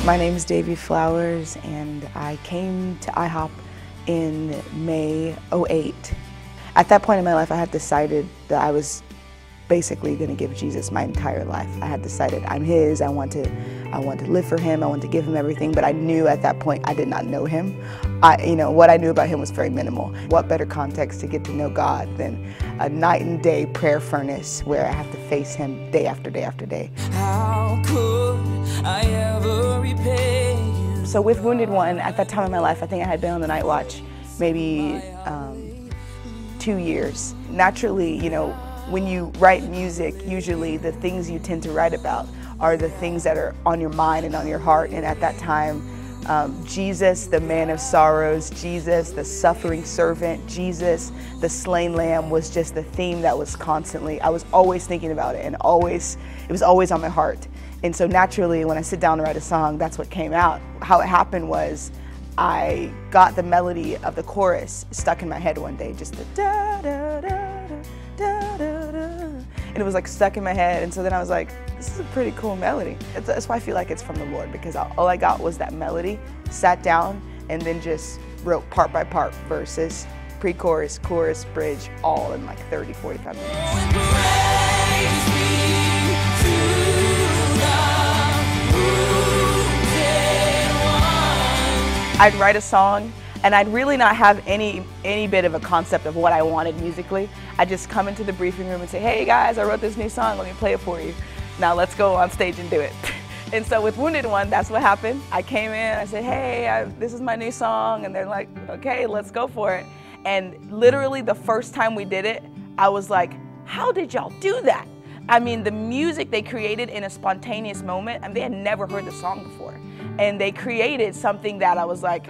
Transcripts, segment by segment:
My name is Davy Flowers, and I came to IHOP in May '08. At that point in my life, I had decided that I was basically going to give Jesus my entire life. I had decided I'm His. I want to live for Him. I want to give Him everything. But I knew at that point I did not know Him. What I knew about Him was very minimal. What better context to get to know God than a night and day prayer furnace where I have to face Him day after day after day. How could I ever repay you? So with Wounded One, at that time in my life, I think I had been on the night watch maybe 2 years. Naturally, when you write music, usually the things you tend to write about are the things that are on your mind and on your heart. And at that time, Jesus, the man of sorrows, Jesus, the suffering servant, Jesus, the slain lamb was just the theme that was constantly, I was always thinking about it, and it was always on my heart. And so naturally, when I sit down to write a song, that's what came out. How it happened was I got the melody of the chorus stuck in my head one day, just the da da da da da da, and it was like stuck in my head. And so then I was like, this is a pretty cool melody. That's why I feel like it's from the Lord, because all I got was that melody, sat down, and then just wrote part by part verses, pre-chorus, chorus, bridge, all in like 30, 45 minutes. I'd write a song, and I'd really not have any bit of a concept of what I wanted musically. I'd just come into the briefing room and say, hey guys, I wrote this new song, let me play it for you. Now let's go on stage and do it. And so with Wounded One, that's what happened. I came in, I said, hey, this is my new song, and they're like, okay, let's go for it. And literally the first time we did it, I was like, how did y'all do that? I mean, the music they created in a spontaneous moment, and they had never heard the song before. And they created something that I was like,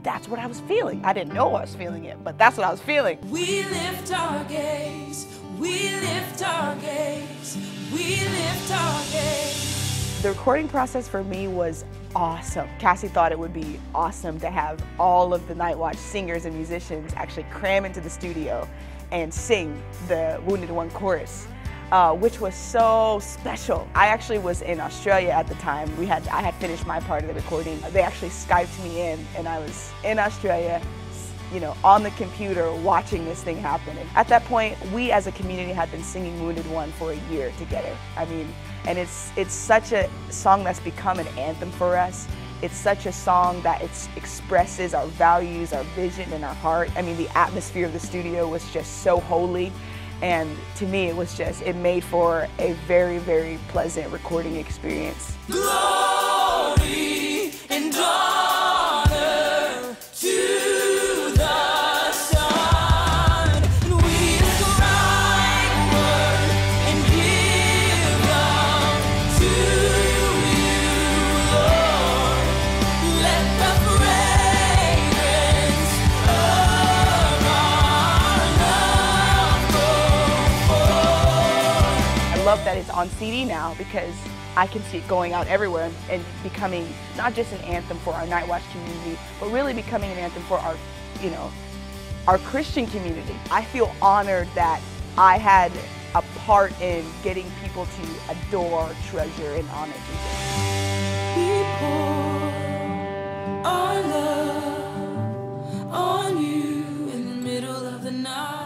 that's what I was feeling. I didn't know I was feeling it, but that's what I was feeling. We lift our gaze, we lift our gaze, we lift our gaze. The recording process for me was awesome. Cassie thought it would be awesome to have all of the Night Watch singers and musicians actually cram into the studio and sing the Wounded One chorus. Which was so special. I actually was in Australia at the time. I had finished my part of the recording. They actually Skyped me in, and I was in Australia, on the computer watching this thing happen. And at that point, we as a community had been singing Wounded One for a year together. I mean, and it's such a song that's become an anthem for us. It's such a song that expresses our values, our vision, and our heart. I mean, the atmosphere of the studio was just so holy. And to me, it made for a very, very pleasant recording experience. Glory and honor to the Son. We ascribe worth and give up to you, Lord. Let the fragrance of our love go forth. I love that it's on CD now, because I can see it going out everywhere and becoming not just an anthem for our Night Watch community, but really becoming an anthem for our Christian community. I feel honored that I had a part in getting people to adore, treasure, and honor Jesus. We pour our love on you in the middle of the night.